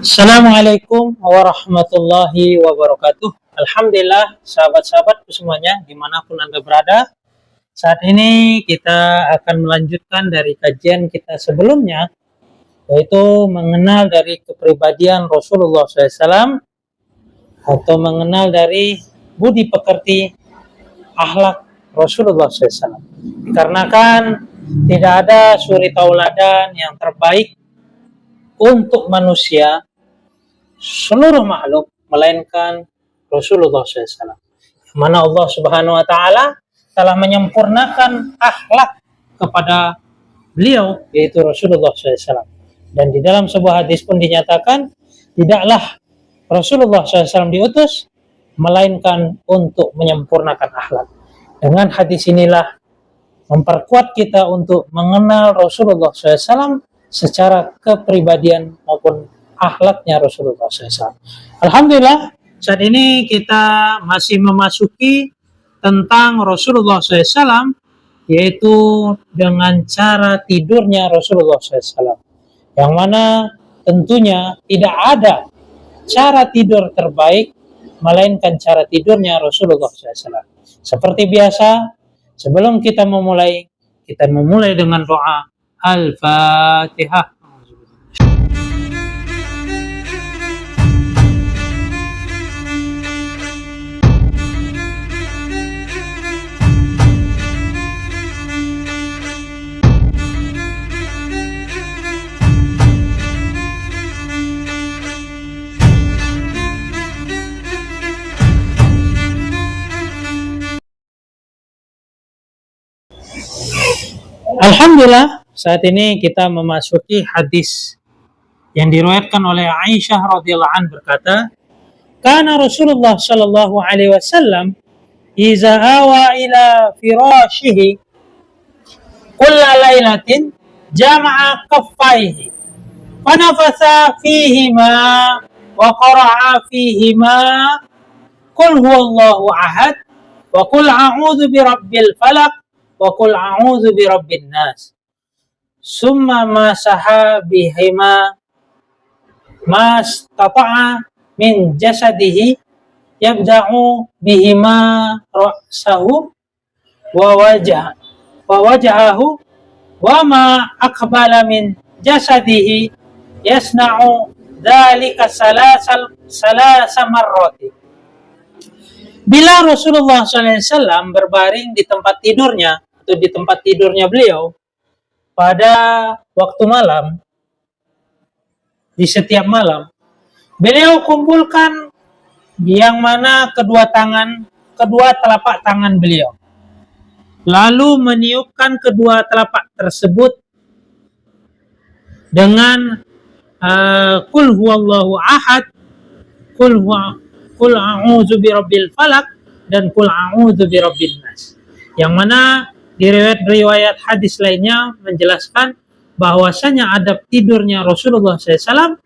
Assalamualaikum warahmatullahi wabarakatuh. Alhamdulillah, sahabat-sahabatku semuanya, dimanapun Anda berada. Saat ini kita akan melanjutkan dari kajian kita sebelumnya, yaitu mengenal dari kepribadian Rasulullah SAW, atau mengenal dari budi pekerti akhlak Rasulullah SAW. Dikarenakan tidak ada suri tauladan yang terbaik untuk manusia seluruh makhluk melainkan Rasulullah SAW, mana Allah Subhanahu Wa Taala telah menyempurnakan akhlak kepada beliau, yaitu Rasulullah SAW. Dan di dalam sebuah hadis pun dinyatakan tidaklah Rasulullah SAW diutus melainkan untuk menyempurnakan akhlak. Dengan hadis inilah memperkuat kita untuk mengenal Rasulullah SAW secara kepribadian maupun akhlaknya Rasulullah SAW. Alhamdulillah, saat ini kita masih memasuki tentang Rasulullah SAW, yaitu dengan cara tidurnya Rasulullah SAW, yang mana tentunya tidak ada cara tidur terbaik melainkan cara tidurnya Rasulullah SAW. Seperti biasa, sebelum kita memulai dengan doa Al-Fatihah. Alhamdulillah, saat ini kita memasuki hadis yang diriwayatkan oleh Aisyah radhiyallahu anha berkata, "Kana Rasulullah sallallahu alaihi wasallam idza awa ila firashihi kulla lailatin jama'a kaffaihi wa nafasa fihima wa qara'a fihima qul huwallahu ahad wa qul a'udzu birabbil falaq wa qul a'udzu birabbin nas. Summa masaha bihima mastata'a min jasadihi yabda'u bihima ra'sahu wa wajahahu wa ma aqbala min jasadihi yasna'u dzalika salasa marrati." Bila Rasulullah SAW berbaring di tempat tidurnya atau di tempat tidurnya beliau pada waktu malam, di setiap malam, beliau kumpulkan yang mana kedua telapak tangan beliau, lalu meniupkan kedua telapak tersebut dengan Qul huwallahu ahad, Qul a'udzu birabbil falaq, dan Qul a'udzu birabbin nas. Yang mana di riwayat hadis lainnya menjelaskan bahwasanya adab tidurnya Rasulullah SAW,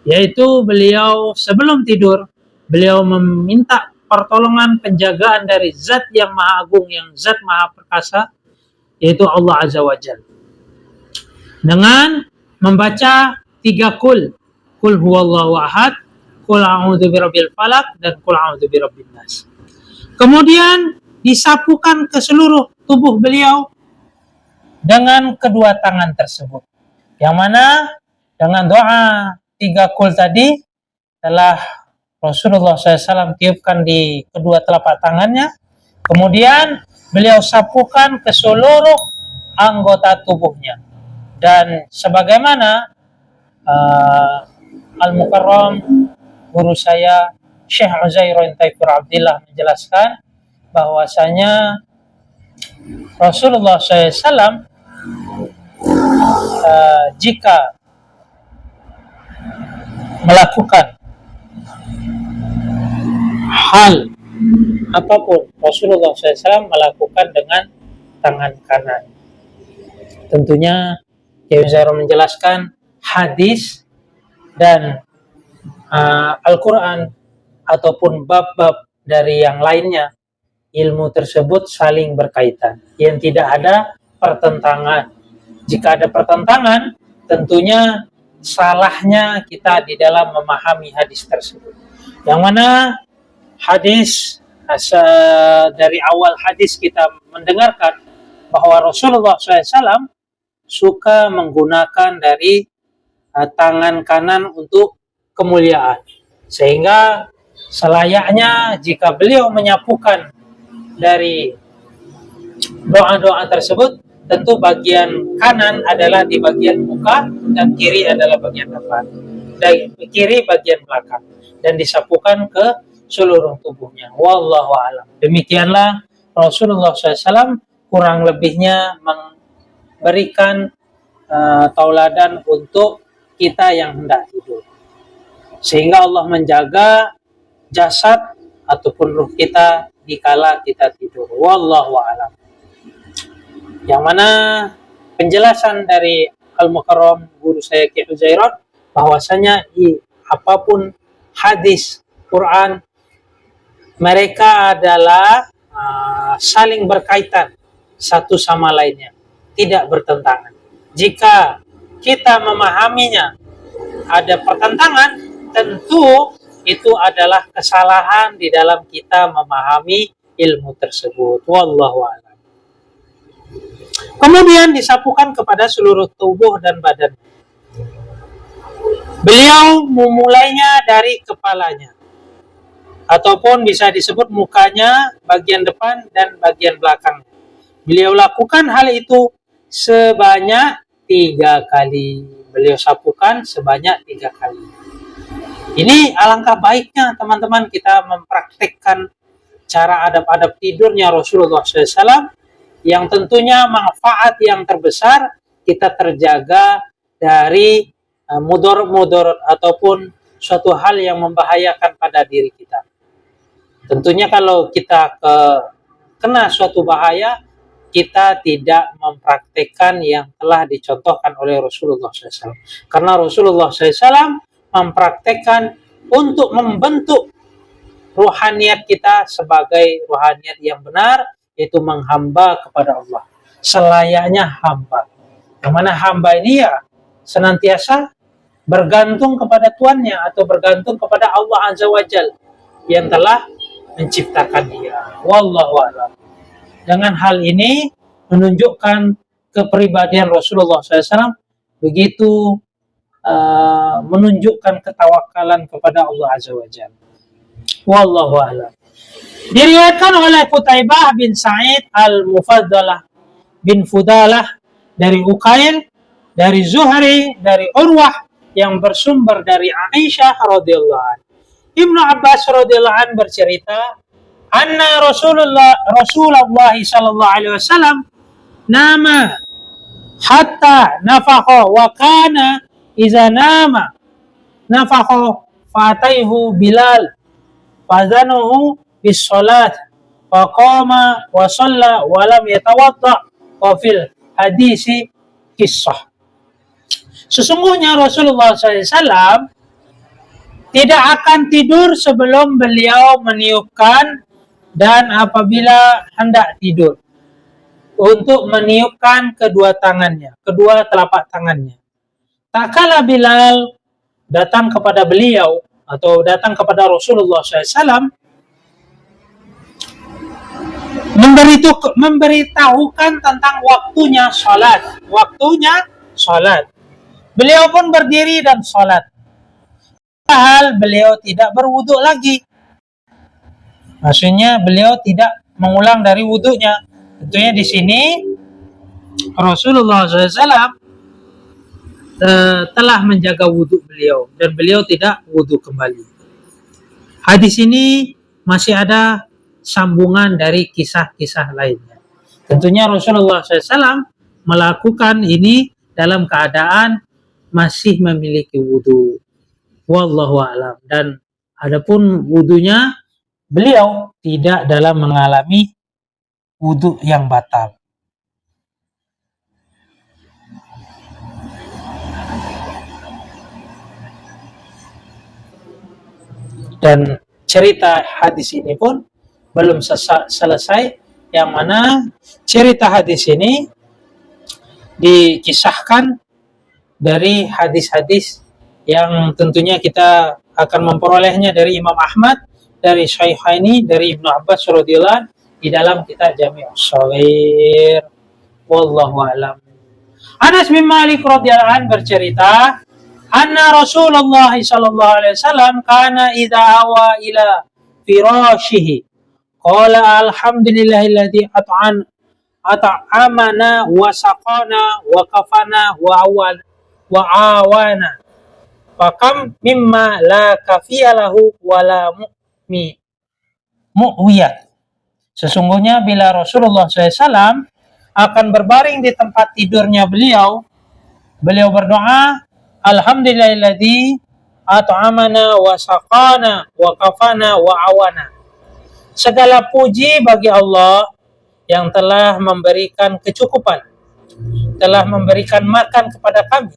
yaitu beliau sebelum tidur beliau meminta pertolongan penjagaan dari Zat yang Maha Agung, yang Zat Maha Perkasa, yaitu Allah Azza wa Jalla, dengan membaca 3 Qul huwallahu ahad, Qul a'udzu birabbil falaq, dan Qul a'udzu birabbin nas. Kemudian disapukan ke seluruh tubuh beliau dengan kedua tangan tersebut, yang mana dengan doa 3 Qul tadi telah Rasulullah SAW tiupkan di kedua telapak tangannya. Kemudian beliau sapukan ke seluruh anggota tubuhnya. Dan sebagaimana Al-Mukarram guru saya Syekh Uzairun Taifur Abdillah menjelaskan bahwasanya Rasulullah SAW jika melakukan hal apapun, Rasulullah SAW melakukan dengan tangan kanan. Tentunya Syekh Uzairun menjelaskan hadis dan Al-Quran ataupun bab-bab dari yang lainnya, ilmu tersebut saling berkaitan, yang tidak ada pertentangan. Jika ada pertentangan, tentunya salahnya kita di dalam memahami hadis tersebut. Yang mana hadis dari awal hadis kita mendengarkan bahwa Rasulullah SAW suka menggunakan dari tangan kanan untuk kemuliaan, sehingga selayaknya jika beliau menyapukan dari doa-doa tersebut, tentu bagian kanan adalah di bagian muka dan kiri adalah bagian depan, dan kiri bagian belakang, dan disapukan ke seluruh tubuhnya. Wallahu a'lam. Demikianlah Rasulullah SAW kurang lebihnya memberikan tauladan untuk kita yang hendak tidur, sehingga Allah menjaga jasad ataupun ruh kita dikala kita tidur. Wallahu a'lam. Yang mana penjelasan dari Al-Mukarram guru saya Ki Huzairon bahwasanya apapun hadis Quran mereka adalah saling berkaitan satu sama lainnya, tidak bertentangan. Jika kita memahaminya ada pertentangan, tentu itu adalah kesalahan di dalam kita memahami ilmu tersebut. Wallahu a'lam. Kemudian disapukan kepada seluruh tubuh dan badan. Beliau memulainya dari kepalanya, ataupun bisa disebut mukanya, bagian depan dan bagian belakang. Beliau lakukan hal itu sebanyak 3 kali. Beliau sapukan sebanyak 3 kali. Ini alangkah baiknya teman-teman kita mempraktikkan cara adab-adab tidurnya Rasulullah SAW, yang tentunya manfaat yang terbesar kita terjaga dari mudorot ataupun suatu hal yang membahayakan pada diri kita. Tentunya kalau kita kena suatu bahaya, kita tidak mempraktekkan yang telah dicontohkan oleh Rasulullah SAW. Karena Rasulullah SAW mempraktekkan untuk membentuk ruhaniyat kita sebagai ruhaniyat yang benar, yaitu menghamba kepada Allah selayaknya hamba. Yang mana hamba ini ya senantiasa bergantung kepada Tuannya atau bergantung kepada Allah Azza wa Jalla yang telah menciptakan dia. Wallahu a'lam. Dengan hal ini menunjukkan kepribadian Rasulullah SAW begitu menunjukkan ketawakalan kepada Allah Azza wa Jalla. Wallahu a'lam. Diriwayatkan oleh Qutaibah bin Sa'id al-Mufaddalah bin Fudalah dari Uqail, dari Zuhri, dari Urwah yang bersumber dari Aisyah radhiyallahu anha. Ibnu Abbas radhiyallahu anhu bercerita, anna Rasulullah sallallahu alaihi wasallam nama hatta nafakha wa kana iza nama nafakha fataihu Bilal fadhanuhu bis salat faqama wa shalla wa lam yatawadda wa fil hadisi kisah. Sesungguhnya Rasulullah SAW tidak akan tidur sebelum beliau meniupkan, dan apabila hendak tidur untuk meniupkan kedua tangannya, kedua telapak tangannya. Tak kala Bilal datang kepada beliau atau datang kepada Rasulullah SAW memberitahukan tentang waktunya salat. Beliau pun berdiri dan salat. Padahal beliau tidak berwudu lagi. Maksudnya beliau tidak mengulang dari wudunya. Tentunya di sini Rasulullah SAW telah menjaga wudu beliau dan beliau tidak wudu kembali. Hadis ini masih ada sambungan dari kisah-kisah lainnya. Tentunya Rasulullah SAW melakukan ini dalam keadaan masih memiliki wudu. Wallahu a'lam. Dan adapun wudunya beliau tidak dalam mengalami wudu yang batal. Dan cerita hadis ini pun belum selesai, yang mana cerita hadis ini dikisahkan dari hadis-hadis yang tentunya kita akan memperolehnya dari Imam Ahmad, dari Syaikhaini, dari Ibnu Abbas radhiyallahu anhu di dalam kitab Jami'us Shaghir. Wallahu a'lam. Anas bin Malik radhiyallahu anhu bercerita, anna Rasulullah sallallahu alaihi wasallam kana idza awa ila firashihi qala alhamdulillahilladzi at'amana wa saqana wa kafana wa awana fakam mimma la kafiyalahu wala mu'wiyat. Sesungguhnya bila Rasulullah SAW akan berbaring di tempat tidurnya beliau berdoa, alhamdulillahilladzi at'amana wa saqana wa kafana wa awana. Segala puji bagi Allah yang telah memberikan kecukupan, telah memberikan makan kepada kami,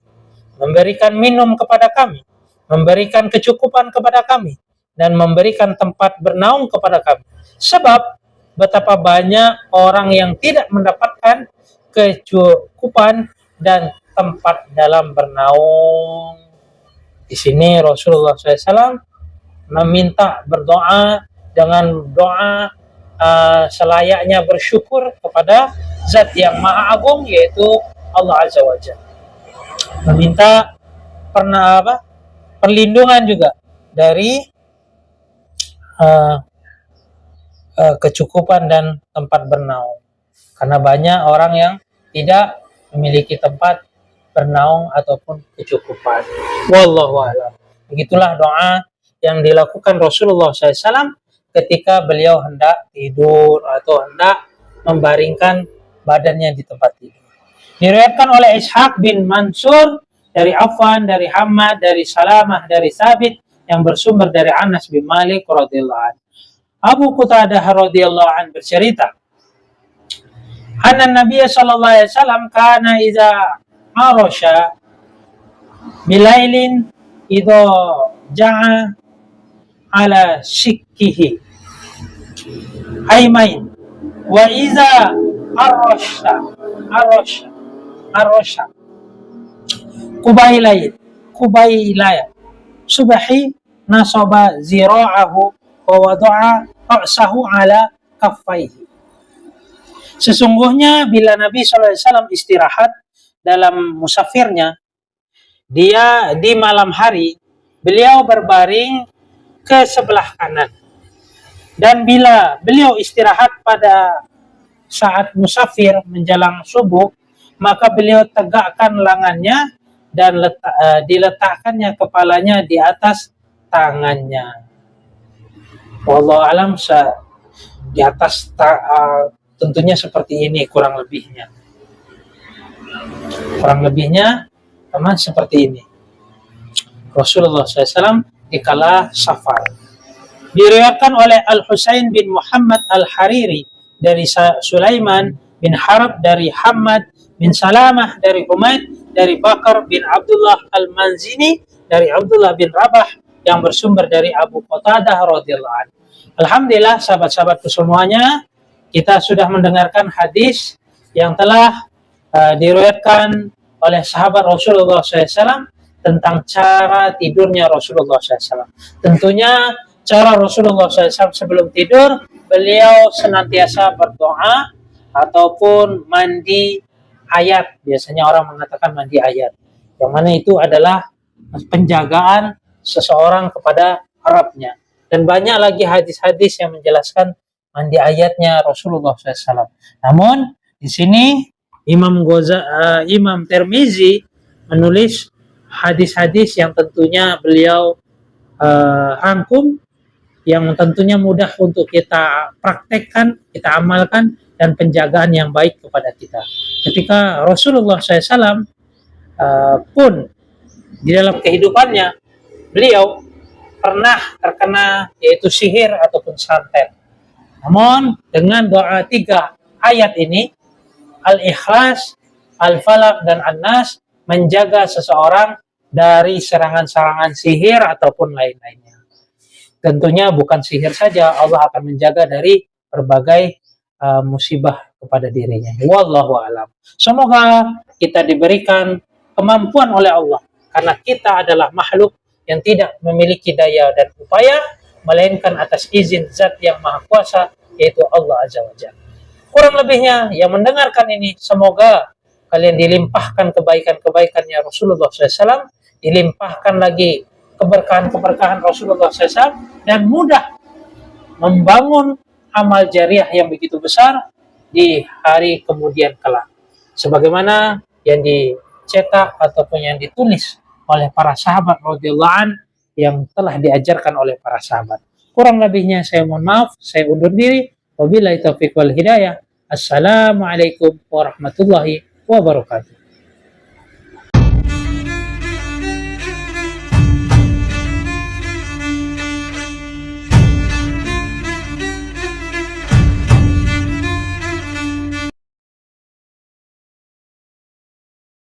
memberikan minum kepada kami, memberikan kecukupan kepada kami, dan memberikan tempat bernaung kepada kami. Sebab betapa banyak orang yang tidak mendapatkan kecukupan dan tempat dalam bernaung. Di sini Rasulullah SAW meminta berdoa dengan doa selayaknya bersyukur kepada Zat yang Maha Agung, yaitu Allah Azza wa Jalla. Meminta perlindungan juga dari kecukupan dan tempat bernaung, karena banyak orang yang tidak memiliki tempat bernaung ataupun kecukupan. Wallahu a'lam. Begitulah doa yang dilakukan Rasulullah SAW ketika beliau hendak tidur atau hendak membaringkan badannya di tempat tidur. Diriwayatkan oleh Ishaq bin Mansur dari Affan, dari Hammad, dari Salamah, dari Sabit yang bersumber dari Anas bin Malik radhiyallahu anhu. Abu Qatadah radhiyallahu anhu bercerita, anna Nabi sallallahu alaihi wasallam kana idza arasha bilailin idza ja'a ala shikkihi aymain wa idza arasha kubailaya subhi nasaba zira'ahu wa wada'a ra'sahu ala kaffaihi. Sesungguhnya bila Nabi SAW istirahat dalam musafirnya, dia di malam hari beliau berbaring ke sebelah kanan, dan bila beliau istirahat pada saat musafir menjelang subuh, maka beliau tegakkan lengannya dan diletakkannya kepalanya di atas tangannya. Wallahu alam, di atas tentunya seperti ini kurang lebihnya. Kurang lebihnya teman seperti ini. Rasulullah SAW dikala safar. Diriwayatkan oleh Al-Husain bin Muhammad Al-Hariri dari Sulaiman bin Harb, dari Hammad bin Salamah, dari Humaid, dari Bakar bin Abdullah Al-Manzini, dari Abdullah bin Rabah yang bersumber dari Abu Qatadah radhiyallahu anhu. Alhamdulillah sahabat-sahabatku semuanya, kita sudah mendengarkan hadis yang telah diriwayatkan oleh sahabat Rasulullah SAW tentang cara tidurnya Rasulullah SAW. Tentunya cara Rasulullah SAW sebelum tidur, beliau senantiasa berdoa ataupun mandi ayat. Biasanya orang mengatakan mandi ayat, yang mana itu adalah penjagaan seseorang kepada Rabbnya. Dan banyak lagi hadis-hadis yang menjelaskan mandi ayatnya Rasulullah SAW. Namun di sini Imam Tirmizi menulis hadis-hadis yang tentunya beliau rangkum, yang tentunya mudah untuk kita praktekkan, kita amalkan, dan penjagaan yang baik kepada kita. Ketika Rasulullah SAW pun di dalam kehidupannya, beliau pernah terkena yaitu sihir ataupun santet. Namun dengan doa 3 ayat ini, Al-Ikhlas, Al-Falaq, dan An-Nas, menjaga seseorang dari serangan-serangan sihir ataupun lain-lainnya. Tentunya bukan sihir saja, Allah akan menjaga dari berbagai musibah kepada dirinya. Wallahu a'lam. Semoga kita diberikan kemampuan oleh Allah, karena kita adalah makhluk yang tidak memiliki daya dan upaya melainkan atas izin Zat yang Maha Kuasa, yaitu Allah Azza wa Jalla. Kurang lebihnya yang mendengarkan ini, semoga kalian dilimpahkan kebaikan-kebaikannya Rasulullah SAW, dilimpahkan lagi keberkahan-keberkahan Rasulullah SAW, dan mudah membangun amal jariah yang begitu besar di hari kemudian kelak. Sebagaimana yang dicetak ataupun yang ditulis oleh para sahabat radhiyallahu an yang telah diajarkan oleh para sahabat. Kurang lebihnya saya mohon maaf, saya undur diri. Wabillahi taufiq wal hidayah. Assalamualaikum warahmatullahi wabarakatuh.